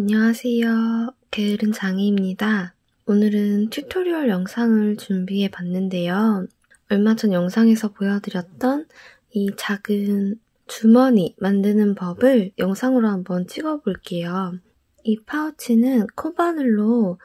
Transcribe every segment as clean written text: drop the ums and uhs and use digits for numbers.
안녕하세요. 게으른 장이입니다. 오늘은 튜토리얼 영상을 준비해 봤는데요. 얼마 전 영상에서 보여드렸던 이 작은 주머니 만드는 법을 영상으로 한번 찍어 볼게요. 이 파우치는 코바늘로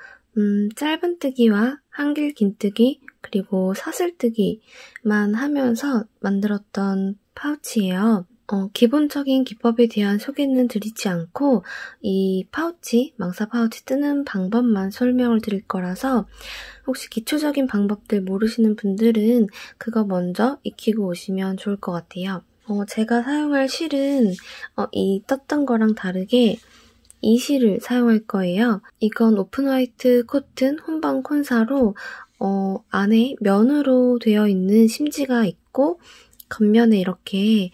짧은뜨기와 한길 긴뜨기 그리고 사슬뜨기만 하면서 만들었던 파우치예요. 기본적인 기법에 대한 소개는 드리지 않고 이 파우치, 망사 파우치 뜨는 방법만 설명을 드릴 거라서 혹시 기초적인 방법들 모르시는 분들은 그거 먼저 익히고 오시면 좋을 것 같아요. 제가 사용할 실은 이 떴던 거랑 다르게 이 실을 사용할 거예요. 이건 오픈 화이트 코튼 혼방 콘사로 안에 면으로 되어 있는 심지가 있고 겉면에 이렇게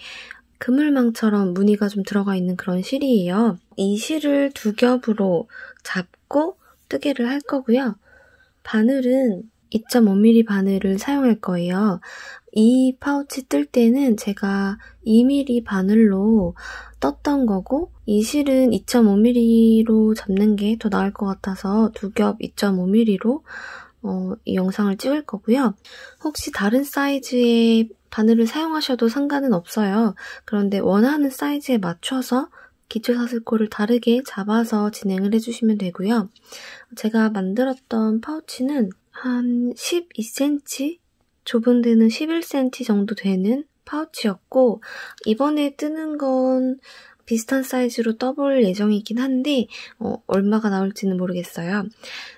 그물망처럼 무늬가 좀 들어가 있는 그런 실이에요. 이 실을 두 겹으로 잡고 뜨개를 할 거고요. 바늘은 2.5mm 바늘을 사용할 거예요. 이 파우치 뜰 때는 제가 2mm 바늘로 떴던 거고 이 실은 2.5mm로 잡는 게 더 나을 것 같아서 두 겹 2.5mm로 이 영상을 찍을 거고요. 혹시 다른 사이즈의 바늘을 사용하셔도 상관은 없어요. 그런데 원하는 사이즈에 맞춰서 기초사슬코를 다르게 잡아서 진행을 해주시면 되고요. 제가 만들었던 파우치는 한 12cm? 좁은 데는 11cm 정도 되는 파우치였고 이번에 뜨는 건 비슷한 사이즈로 떠볼 예정이긴 한데 얼마가 나올지는 모르겠어요.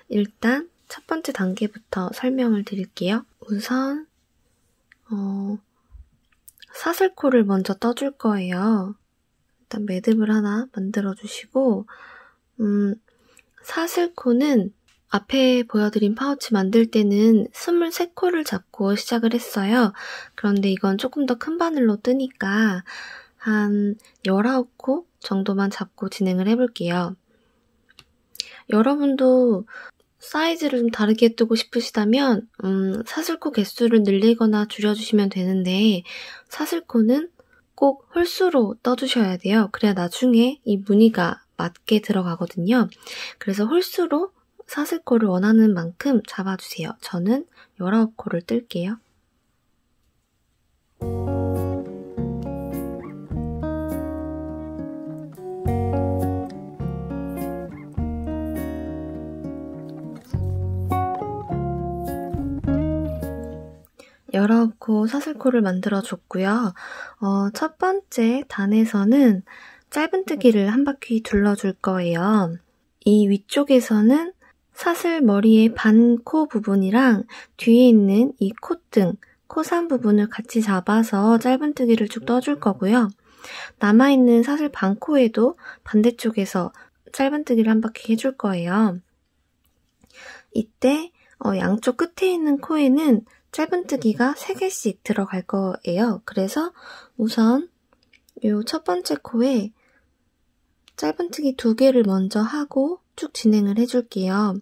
일단 첫 번째 단계부터 설명을 드릴게요. 우선 사슬코를 먼저 떠줄 거예요. 일단 매듭을 하나 만들어주시고 사슬코는 앞에 보여드린 파우치 만들 때는 23코를 잡고 시작을 했어요. 그런데 이건 조금 더 큰 바늘로 뜨니까 한 19코 정도만 잡고 진행을 해볼게요. 여러분도 사이즈를 좀 다르게 뜨고 싶으시다면 사슬코 개수를 늘리거나 줄여주시면 되는데 사슬코는 꼭 홀수로 떠주셔야 돼요. 그래야 나중에 이 무늬가 맞게 들어가거든요. 그래서 홀수로 사슬코를 원하는 만큼 잡아주세요. 저는 19코를 뜰게요. 열아홉 사슬코를 만들어줬고요. 첫 번째 단에서는 짧은뜨기를 한 바퀴 둘러줄 거예요. 이 위쪽에서는 사슬 머리의 반코 부분이랑 뒤에 있는 이 콧등, 코산 부분을 같이 잡아서 짧은뜨기를 쭉 떠줄 거고요. 남아있는 사슬 반코에도 반대쪽에서 짧은뜨기를 한 바퀴 해줄 거예요. 이때 양쪽 끝에 있는 코에는 짧은뜨기가 3개씩 들어갈 거예요. 그래서 우선 이 첫 번째 코에 짧은뜨기 2개를 먼저 하고 쭉 진행을 해줄게요.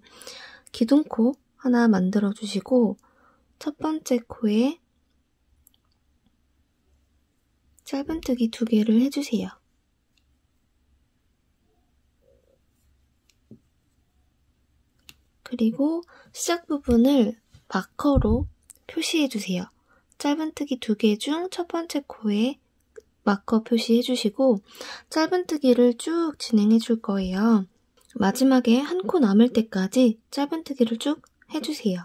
기둥코 하나 만들어주시고 첫 번째 코에 짧은뜨기 2개를 해주세요. 그리고 시작 부분을 마커로 표시해주세요. 짧은뜨기 2개 중 첫 번째 코에 마커 표시해주시고 짧은뜨기를 쭉 진행해줄 거예요. 마지막에 한 코 남을 때까지 짧은뜨기를 쭉 해주세요.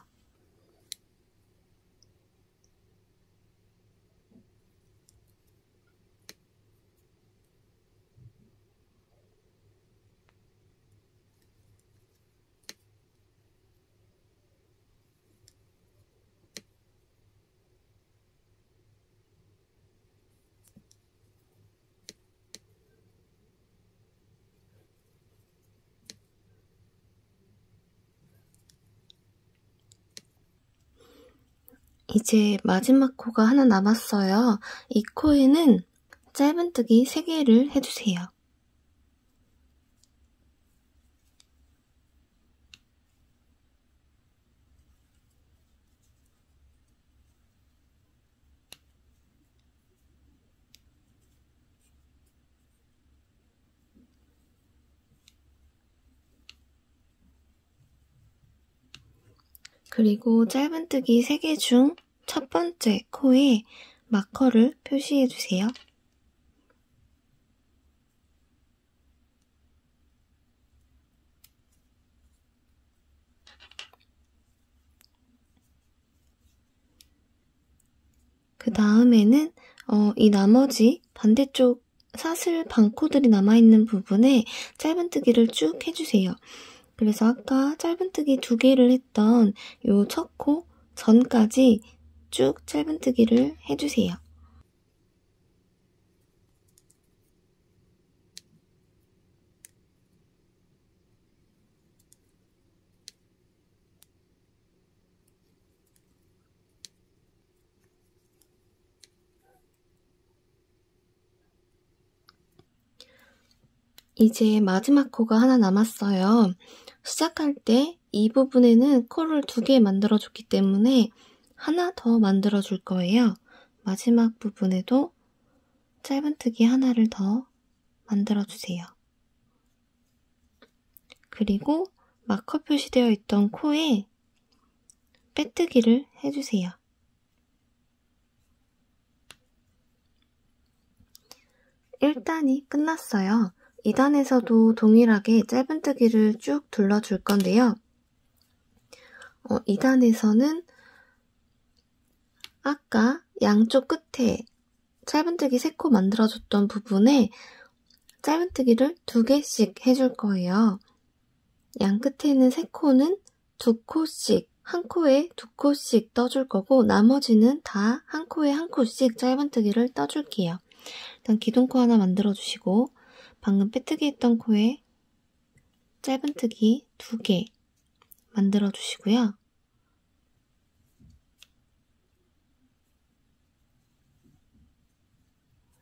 이제 마지막 코가 하나 남았어요. 이 코에는 짧은뜨기 3개를 해주세요. 그리고 짧은뜨기 3개 중 첫 번째 코에 마커를 표시해주세요. 그 다음에는 이 나머지 반대쪽 사슬 반코들이 남아있는 부분에 짧은뜨기를 쭉 해주세요. 그래서 아까 짧은뜨기 2개를 했던 요 첫 코 전까지 쭉 짧은뜨기를 해주세요. 이제 마지막 코가 하나 남았어요. 시작할 때 이 부분에는 코를 2개 만들어줬기 때문에 하나 더 만들어줄 거예요. 마지막 부분에도 짧은뜨기 하나를 더 만들어주세요. 그리고 마커 표시되어 있던 코에 빼뜨기를 해주세요. 1단이 끝났어요. 2단에서도 동일하게 짧은뜨기를 쭉 둘러줄 건데요. 2단에서는 아까 양쪽 끝에 짧은뜨기 3코 만들어줬던 부분에 짧은뜨기를 2개씩 해줄 거예요. 양 끝에 있는 3코는 2코씩, 한 코에 2코씩 떠줄 거고 나머지는 다 한 코에 1코씩 짧은뜨기를 떠줄게요. 일단 기둥코 하나 만들어주시고 방금 빼뜨기 했던 코에 짧은뜨기 2개 만들어주시고요.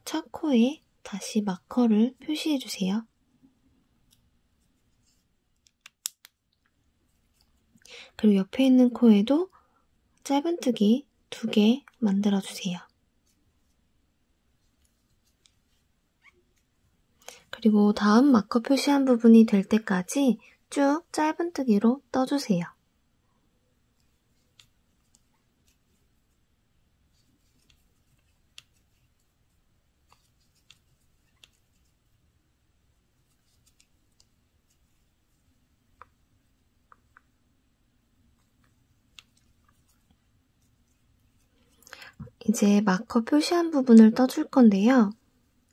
첫 코에 다시 마커를 표시해주세요. 그리고 옆에 있는 코에도 짧은뜨기 2개 만들어주세요. 그리고 다음 마커 표시한 부분이 될 때까지 쭉 짧은뜨기로 떠주세요. 이제 마커 표시한 부분을 떠줄 건데요.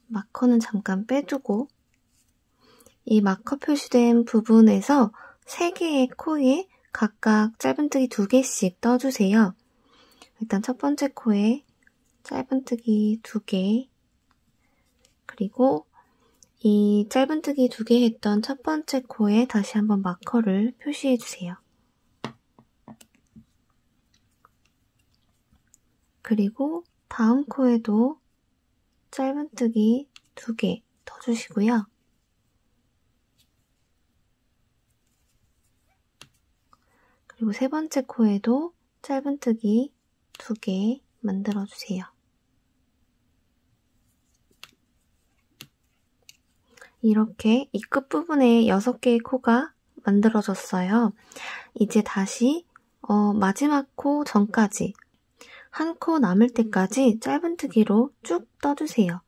마커는 잠깐 빼두고 이 마커 표시된 부분에서 3개의 코에 각각 짧은뜨기 2개씩 떠주세요. 일단 첫 번째 코에 짧은뜨기 2개, 그리고 이 짧은뜨기 2개 했던 첫 번째 코에 다시 한번 마커를 표시해주세요. 그리고 다음 코에도 짧은뜨기 2개 떠주시고요. 그리고 세 번째 코에도 짧은뜨기 2개 만들어주세요. 이렇게 이 끝부분에 6개의 코가 만들어졌어요. 이제 다시 마지막 코 전까지 한 코 남을 때까지 짧은뜨기로 쭉 떠주세요.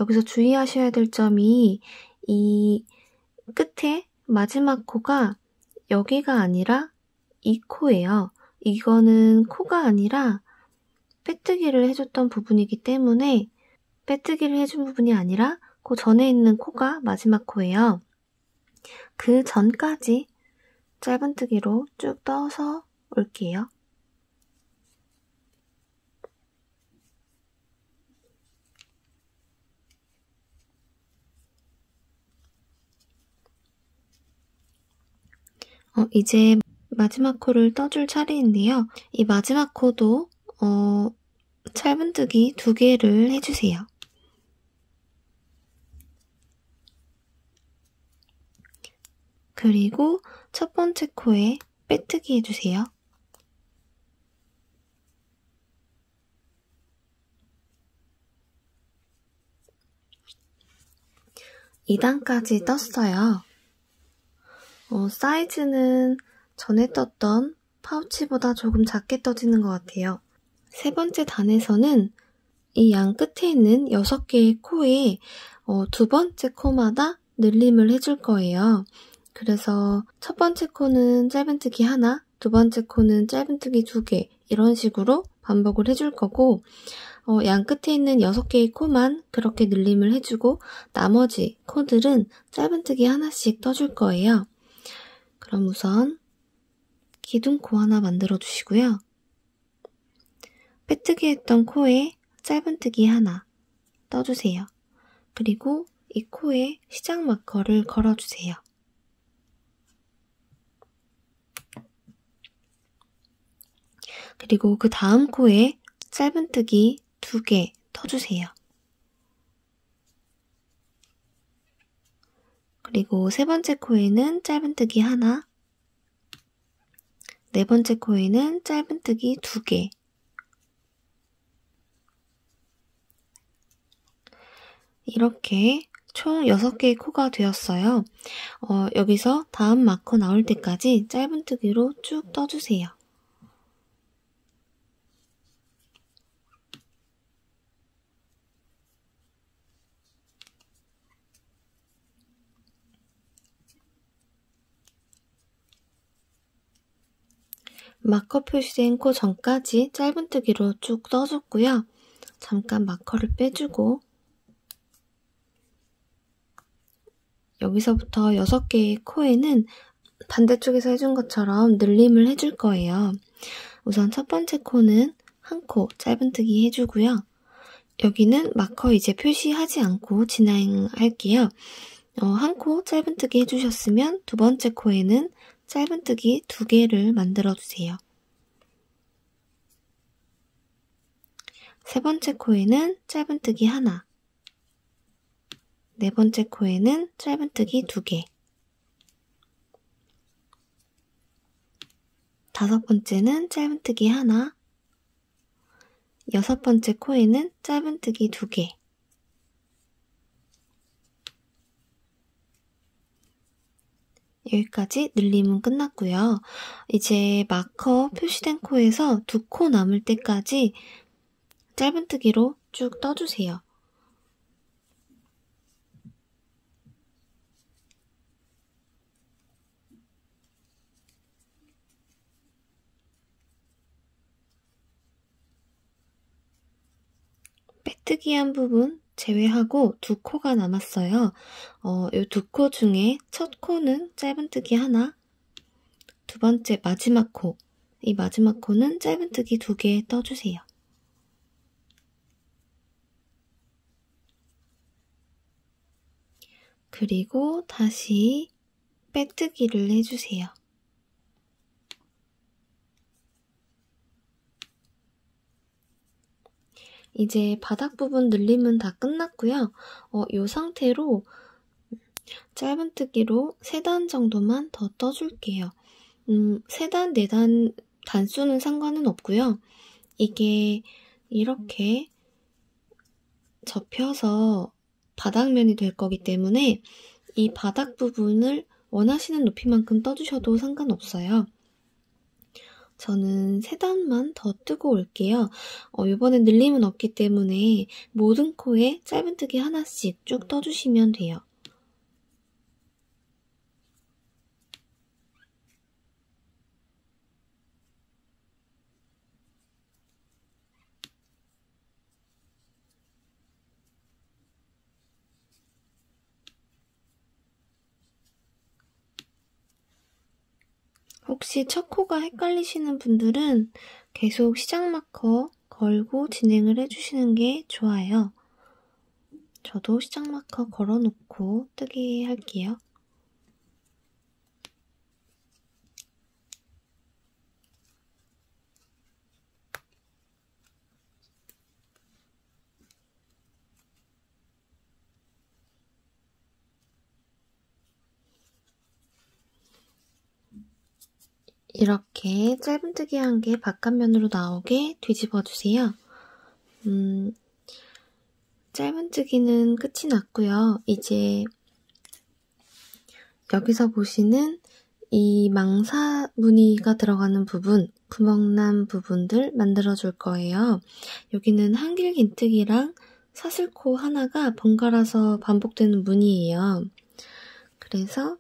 여기서 주의하셔야 될 점이 이 끝에 마지막 코가 여기가 아니라 이 코예요. 이거는 코가 아니라 빼뜨기를 해줬던 부분이기 때문에 빼뜨기를 해준 부분이 아니라 그 전에 있는 코가 마지막 코예요. 그 전까지 짧은뜨기로 쭉 떠서 올게요. 이제 마지막 코를 떠줄 차례인데요. 이 마지막 코도 짧은뜨기 2개를 해주세요. 그리고 첫 번째 코에 빼뜨기 해주세요. (2단까지) 떴어요. 사이즈는 전에 떴던 파우치보다 조금 작게 떠지는 것 같아요. 세 번째 단에서는 이 양 끝에 있는 6개의 코에 두 번째 코마다 늘림을 해줄 거예요. 그래서 첫 번째 코는 짧은뜨기 하나, 두 번째 코는 짧은뜨기 2개 이런 식으로 반복을 해줄 거고 양 끝에 있는 6개의 코만 그렇게 늘림을 해주고 나머지 코들은 짧은뜨기 하나씩 떠줄 거예요. 그럼 우선 기둥코 하나 만들어 주시고요. 빼뜨기 했던 코에 짧은뜨기 하나 떠주세요. 그리고 이 코에 시작 마커를 걸어주세요. 그리고 그 다음 코에 짧은뜨기 2개 떠주세요. 그리고 세 번째 코에는 짧은뜨기 하나, 네 번째 코에는 짧은뜨기 2개, 이렇게 총 6개의 코가 되었어요. 여기서 다음 마커 나올 때까지 짧은뜨기로 쭉 떠주세요. 마커 표시된 코 전까지 짧은뜨기로 쭉 떠줬고요. 잠깐 마커를 빼주고 여기서부터 6개의 코에는 반대쪽에서 해준 것처럼 늘림을 해줄 거예요. 우선 첫 번째 코는 한 코 짧은뜨기 해주고요. 여기는 마커 이제 표시하지 않고 진행할게요. 한 코 짧은뜨기 해주셨으면 두 번째 코에는 짧은뜨기 2개를 만들어주세요. 세 번째 코에는 짧은뜨기 하나, 네 번째 코에는 짧은뜨기 2개, 다섯 번째는 짧은뜨기 하나, 여섯 번째 코에는 짧은뜨기 2개, 여기까지 늘림은 끝났고요. 이제 마커 표시된 코에서 2코 남을 때까지 짧은뜨기로 쭉 떠주세요. 빼뜨기 한 부분 제외하고 2코가 남았어요. 이 2코 중에 첫 코는 짧은뜨기 하나, 두 번째 마지막 코, 이 마지막 코는 짧은뜨기 2개 떠주세요. 그리고 다시 빼뜨기를 해주세요. 이제 바닥 부분 늘림은 다 끝났고요. 이 상태로 짧은뜨기로 3단 정도만 더 떠줄게요. 3단, 4단 단수는 상관은 없고요. 이게 이렇게 접혀서 바닥면이 될 거기 때문에 이 바닥 부분을 원하시는 높이만큼 떠주셔도 상관없어요. 저는 3단만 더 뜨고 올게요. 이번엔 늘림은 없기 때문에 모든 코에 짧은뜨기 하나씩 쭉 떠주시면 돼요. 혹시 첫 코가 헷갈리시는 분들은 계속 시작 마커 걸고 진행을 해주시는 게 좋아요. 저도 시작 마커 걸어놓고 뜨게 할게요. 이렇게 짧은뜨기 한 개 바깥면으로 나오게 뒤집어주세요. 짧은뜨기는 끝이 났고요. 이제 여기서 보시는 이 망사 무늬가 들어가는 부분, 구멍난 부분들 만들어줄 거예요. 여기는 한길긴뜨기랑 사슬코 하나가 번갈아서 반복되는 무늬예요. 그래서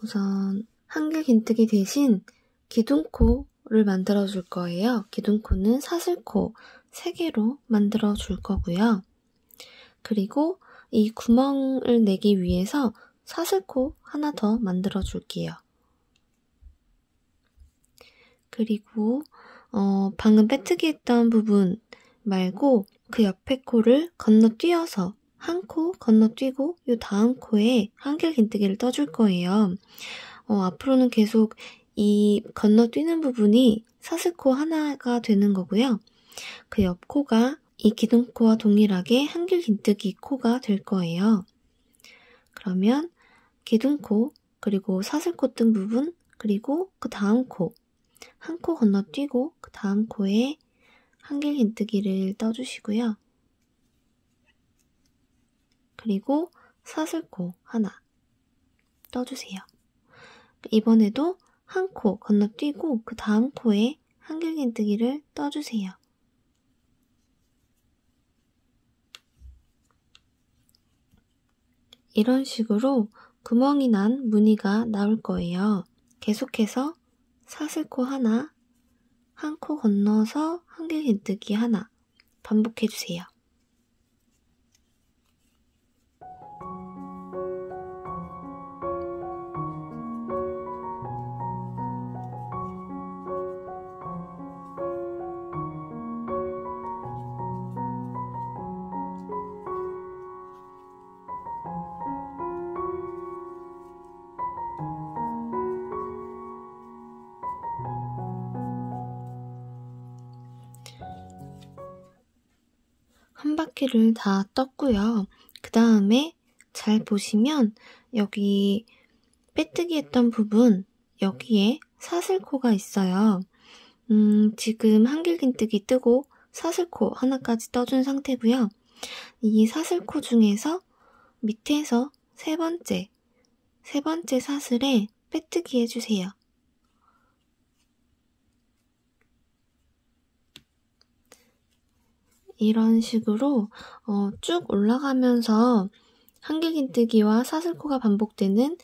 우선 한길긴뜨기 대신 기둥코를 만들어줄 거예요. 기둥코는 사슬코 3개로 만들어줄 거고요. 그리고 이 구멍을 내기 위해서 사슬코 하나 더 만들어줄게요. 그리고 방금 빼뜨기 했던 부분 말고 그 옆에 코를 건너뛰어서 한 코 건너뛰고 이 다음 코에 한길긴뜨기를 떠줄 거예요. 앞으로는 계속 이 건너뛰는 부분이 사슬코 하나가 되는 거고요. 그 옆 코가 이 기둥코와 동일하게 한길긴뜨기 코가 될 거예요. 그러면 기둥코, 그리고 사슬코 뜬 부분, 그리고 그 다음 코, 한 코 건너뛰고 그 다음 코에 한길긴뜨기를 떠주시고요. 그리고 사슬코 하나 떠주세요. 이번에도 한 코 건너뛰고 그 다음 코에 한길긴뜨기를 떠주세요. 이런 식으로 구멍이 난 무늬가 나올 거예요. 계속해서 사슬코 하나, 한 코 건너서 한길긴뜨기 하나 반복해주세요. 한 바퀴를 다 떴고요. 그 다음에 잘 보시면 여기 빼뜨기 했던 부분 여기에 사슬코가 있어요. 지금 한길긴뜨기 뜨고 사슬코 하나까지 떠준 상태고요. 이 사슬코 중에서 밑에서 세 번째 사슬에 빼뜨기 해주세요. 이런 식으로 쭉 올라가면서 한길긴뜨기와 사슬코가 반복되는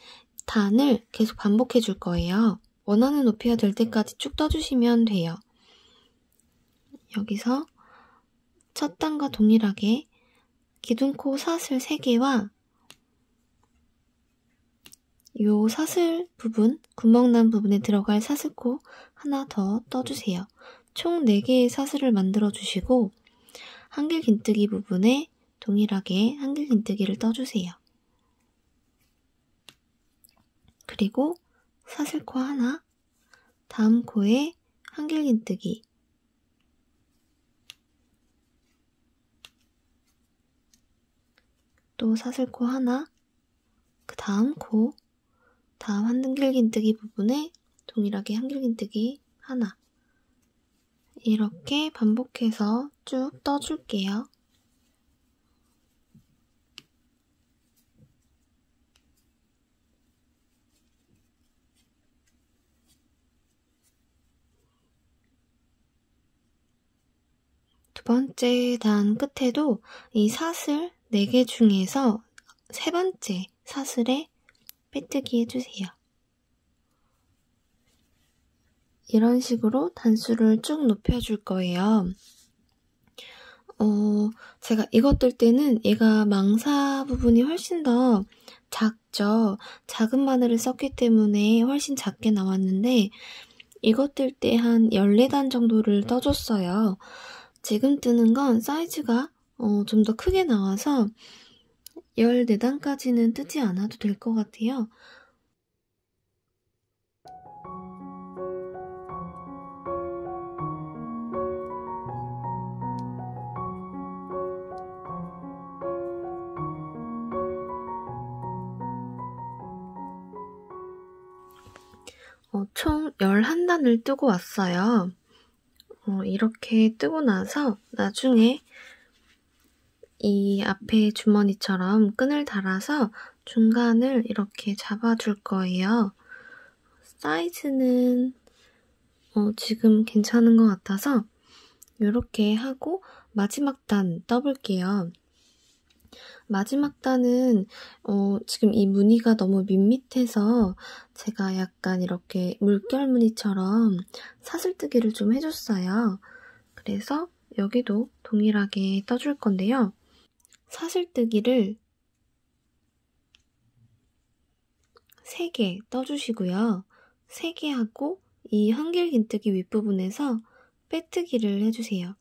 단을 계속 반복해 줄 거예요. 원하는 높이가 될 때까지 쭉 떠주시면 돼요. 여기서 첫 단과 동일하게 기둥코 사슬 3개와 요 사슬 부분, 구멍 난 부분에 들어갈 사슬코 하나 더 떠주세요. 총 4개의 사슬을 만들어 주시고 한길긴뜨기 부분에 동일하게 한길긴뜨기를 떠주세요. 그리고 사슬코 하나, 다음 코에 한길긴뜨기, 또 사슬코 하나, 그 다음 코, 다음 한길긴뜨기 부분에 동일하게 한길긴뜨기 하나, 이렇게 반복해서 쭉 떠줄게요. 두 번째 단 끝에도 이 사슬 4개 중에서 세 번째 사슬에 빼뜨기 해주세요. 이런 식으로 단수를 쭉 높여줄 거예요. 제가 이거 뜰 때는 얘가 망사 부분이 훨씬 더 작죠. 작은 마늘을 썼기 때문에 훨씬 작게 나왔는데 이거 뜰 때 한 14단 정도를 떠줬어요. 지금 뜨는 건 사이즈가 좀 더 크게 나와서 14단까지는 뜨지 않아도 될 것 같아요. 총 11단을 뜨고 왔어요. 이렇게 뜨고 나서 나중에 이 앞에 주머니처럼 끈을 달아서 중간을 이렇게 잡아줄 거예요. 사이즈는 지금 괜찮은 것 같아서 이렇게 하고 마지막 단 떠볼게요. 마지막 단은 지금 이 무늬가 너무 밋밋해서 제가 약간 이렇게 물결 무늬처럼 사슬뜨기를 좀 해줬어요. 그래서 여기도 동일하게 떠줄 건데요. 사슬뜨기를 3개 떠주시고요. 3개 하고 이 한길긴뜨기 윗부분에서 빼뜨기를 해주세요.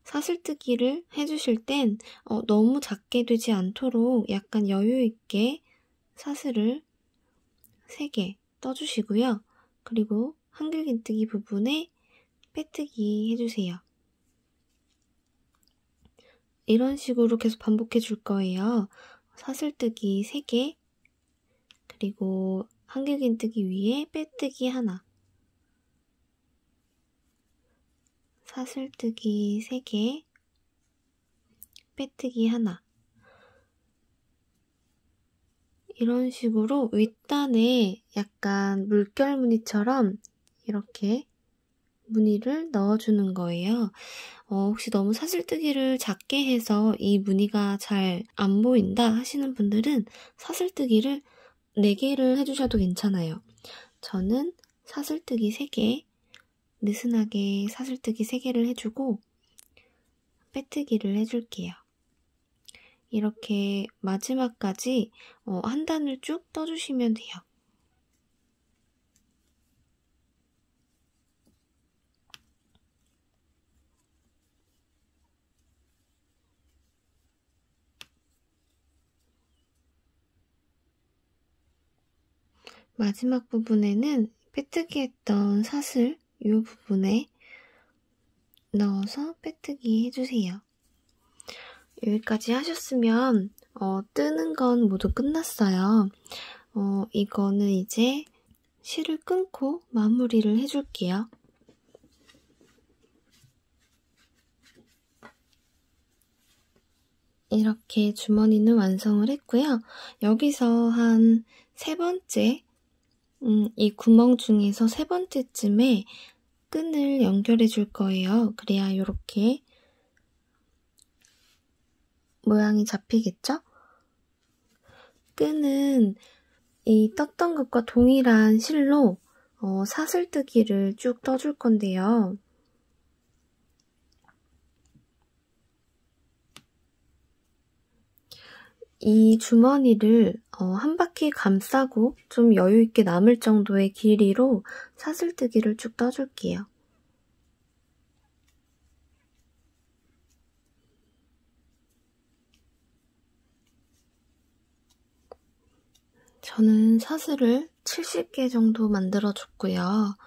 사슬뜨기를 해주실 땐 너무 작게 되지 않도록 약간 여유있게 사슬을 3개 떠주시고요. 그리고 한길긴뜨기 부분에 빼뜨기 해주세요. 이런 식으로 계속 반복해 줄 거예요. 사슬뜨기 3개, 그리고 한길긴뜨기 위에 빼뜨기 하나, 사슬뜨기 3개, 빼뜨기 하나. 이런 식으로 윗단에 약간 물결 무늬처럼 이렇게 무늬를 넣어주는 거예요. 혹시 너무 사슬뜨기를 작게 해서 이 무늬가 잘 안 보인다 하시는 분들은 사슬뜨기를 4개를 해주셔도 괜찮아요. 저는 사슬뜨기 3개, 느슨하게 사슬뜨기 3개를 해주고 빼뜨기를 해줄게요. 이렇게 마지막까지 한 단을 쭉 떠주시면 돼요. 마지막 부분에는 빼뜨기 했던 사슬 이 부분에 넣어서 빼뜨기 해주세요. 여기까지 하셨으면 뜨는 건 모두 끝났어요. 이거는 이제 실을 끊고 마무리를 해줄게요. 이렇게 주머니는 완성을 했고요. 여기서 한 3번째, 이 구멍 중에서 3번째쯤에 끈을 연결해 줄 거예요. 그래야 이렇게 모양이 잡히겠죠? 끈은 이 떴던 것과 동일한 실로 사슬뜨기를 쭉 떠줄 건데요. 이 주머니를 한 바퀴 감싸고 좀 여유있게 남을 정도의 길이로 사슬뜨기를 쭉 떠줄게요. 저는 사슬을 70개 정도 만들어줬고요.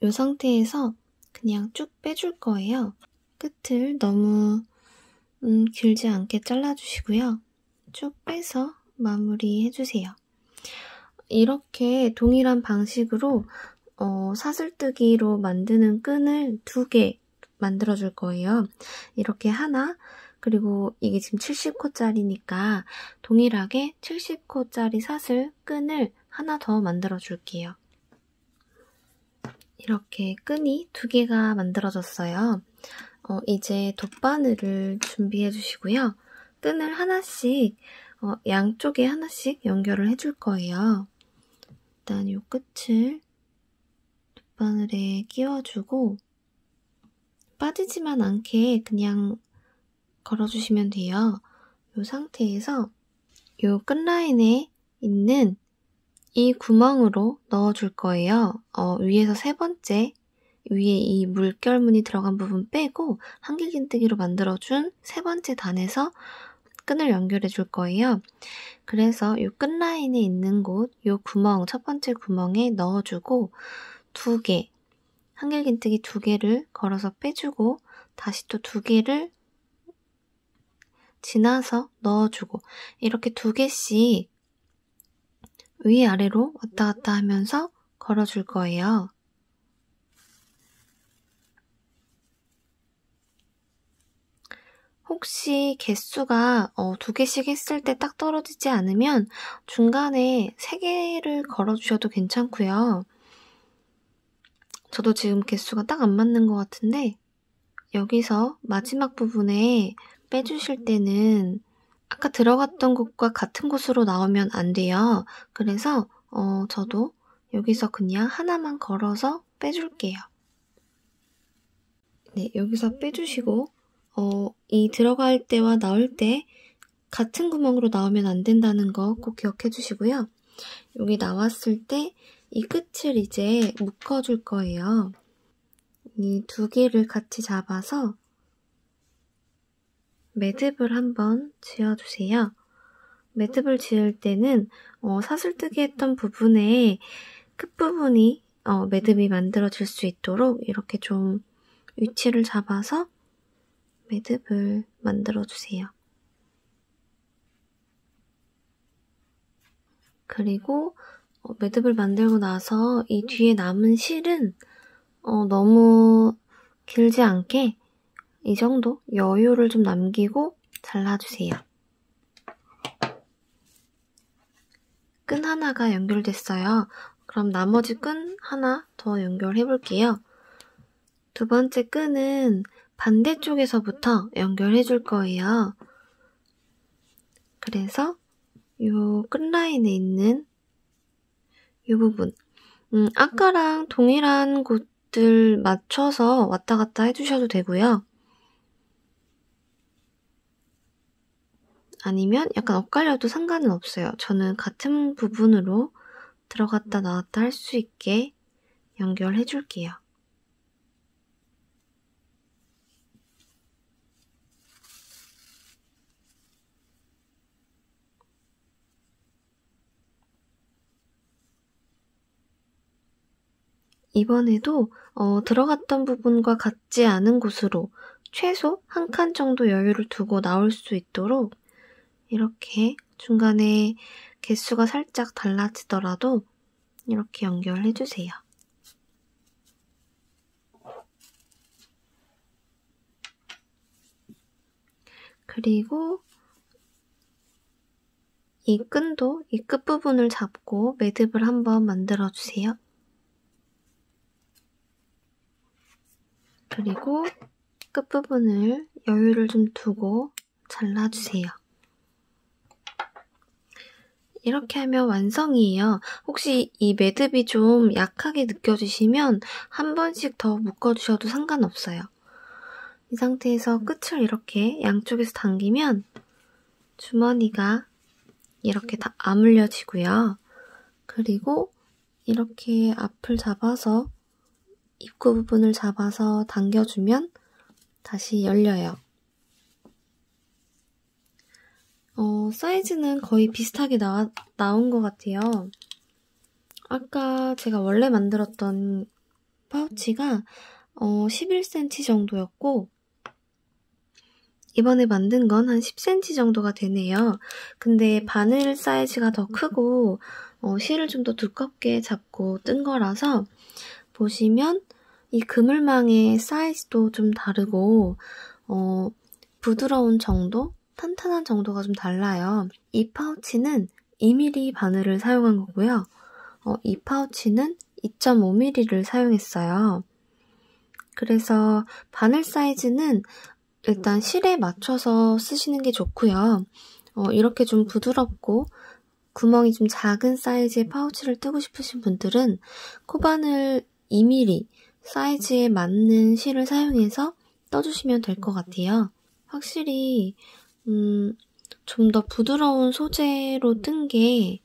이 상태에서 그냥 쭉 빼줄 거예요. 끝을 너무 길지 않게 잘라주시고요. 쭉 빼서 마무리해주세요. 이렇게 동일한 방식으로 사슬뜨기로 만드는 끈을 2개 만들어줄 거예요. 이렇게 하나, 그리고 이게 지금 70코짜리니까 동일하게 70코짜리 사슬 끈을 하나 더 만들어줄게요. 이렇게 끈이 2개가 만들어졌어요. 이제 돗바늘을 준비해주시고요. 끈을 하나씩 양쪽에 하나씩 연결을 해줄 거예요. 일단 이 끝을 돗바늘에 끼워주고 빠지지만 않게 그냥 걸어주시면 돼요. 이 상태에서 이 끝라인에 있는 이 구멍으로 넣어줄 거예요. 위에서 3번째 위에 이 물결무늬 들어간 부분 빼고 한길긴뜨기로 만들어준 3번째 단에서 끈을 연결해 줄 거예요. 그래서 이 끝라인에 있는 곳, 이 구멍, 첫 번째 구멍에 넣어주고 2개, 한길긴뜨기 2개를 걸어서 빼주고 다시 또 2개를 지나서 넣어주고 이렇게 2개씩 위아래로 왔다 갔다 하면서 걸어줄 거예요. 혹시 개수가 2개씩 했을 때 딱 떨어지지 않으면 중간에 3개를 걸어주셔도 괜찮고요. 저도 지금 개수가 딱 안 맞는 것 같은데 여기서 마지막 부분에 빼주실 때는 아까 들어갔던 곳과 같은 곳으로 나오면 안 돼요. 그래서 저도 여기서 그냥 하나만 걸어서 빼줄게요. 네, 여기서 빼주시고 이 들어갈 때와 나올 때 같은 구멍으로 나오면 안 된다는 거 꼭 기억해 주시고요. 여기 나왔을 때 이 끝을 이제 묶어줄 거예요. 이 2개를 같이 잡아서 매듭을 한번 지어주세요. 매듭을 지을 때는 사슬뜨기 했던 부분에 끝부분이 매듭이 만들어질 수 있도록 이렇게 좀 위치를 잡아서 매듭을 만들어주세요. 그리고 매듭을 만들고 나서 이 뒤에 남은 실은 너무 길지 않게 이 정도 여유를 좀 남기고 잘라주세요. 끈 하나가 연결됐어요. 그럼 나머지 끈 하나 더 연결해 볼게요. 2번째 끈은 반대쪽에서부터 연결해 줄 거예요. 그래서 이 끝라인에 있는 이 부분 아까랑 동일한 곳들 맞춰서 왔다 갔다 해주셔도 되고요. 아니면 약간 엇갈려도 상관은 없어요. 저는 같은 부분으로 들어갔다 나왔다 할 수 있게 연결해 줄게요. 이번에도 들어갔던 부분과 같지 않은 곳으로 최소 1칸 정도 여유를 두고 나올 수 있도록 이렇게 중간에 개수가 살짝 달라지더라도 이렇게 연결해주세요. 그리고 이 끈도 이 끝부분을 잡고 매듭을 한번 만들어주세요. 그리고 끝부분을 여유를 좀 두고 잘라주세요. 이렇게 하면 완성이에요. 혹시 이 매듭이 좀 약하게 느껴지시면 한 번씩 더 묶어주셔도 상관없어요. 이 상태에서 끝을 이렇게 양쪽에서 당기면 주머니가 이렇게 다 아물려지고요. 그리고 이렇게 앞을 잡아서 입구 부분을 잡아서 당겨주면 다시 열려요. 사이즈는 거의 비슷하게 나온 것 같아요. 아까 제가 원래 만들었던 파우치가 11cm 정도였고 이번에 만든 건 한 10cm 정도가 되네요. 근데 바늘 사이즈가 더 크고 실을 좀 더 두껍게 잡고 뜬 거라서 보시면 이 그물망의 사이즈도 좀 다르고 부드러운 정도? 탄탄한 정도가 좀 달라요. 이 파우치는 2mm 바늘을 사용한 거고요. 이 파우치는 2.5mm를 사용했어요. 그래서 바늘 사이즈는 일단 실에 맞춰서 쓰시는 게 좋고요. 이렇게 좀 부드럽고 구멍이 좀 작은 사이즈의 파우치를 뜨고 싶으신 분들은 코바늘 2mm 사이즈에 맞는 실을 사용해서 떠주시면 될 것 같아요. 확실히 좀 더 부드러운 소재로 뜬 게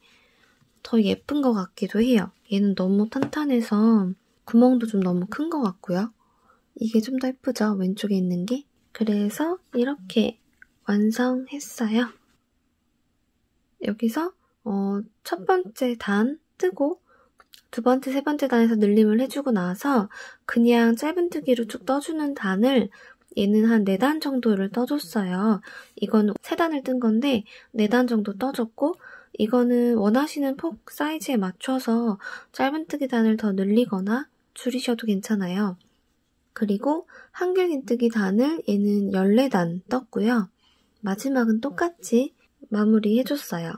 더 예쁜 것 같기도 해요. 얘는 너무 탄탄해서 구멍도 좀 너무 큰 것 같고요. 이게 좀 더 예쁘죠? 왼쪽에 있는 게. 그래서 이렇게 완성했어요. 여기서 첫 번째 단 뜨고 두 번째, 세 번째 단에서 늘림을 해주고 나서 그냥 짧은뜨기로 쭉 떠주는 단을 얘는 한 4단 정도를 떠줬어요. 이건 3단을 뜬 건데 4단 정도 떠줬고 이거는 원하시는 폭 사이즈에 맞춰서 짧은뜨기 단을 더 늘리거나 줄이셔도 괜찮아요. 그리고 한길긴뜨기 단을 얘는 14단 떴고요. 마지막은 똑같이 마무리해줬어요.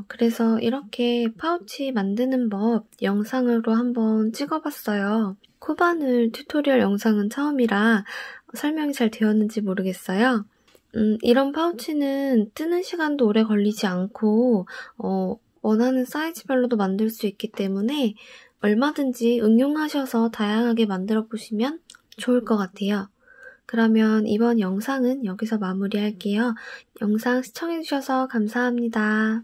그래서 이렇게 파우치 만드는 법 영상으로 한번 찍어봤어요. 코바늘 튜토리얼 영상은 처음이라 설명이 잘 되었는지 모르겠어요. 이런 파우치는 뜨는 시간도 오래 걸리지 않고 원하는 사이즈별로도 만들 수 있기 때문에 얼마든지 응용하셔서 다양하게 만들어 보시면 좋을 것 같아요. 그러면 이번 영상은 여기서 마무리할게요. 영상 시청해주셔서 감사합니다.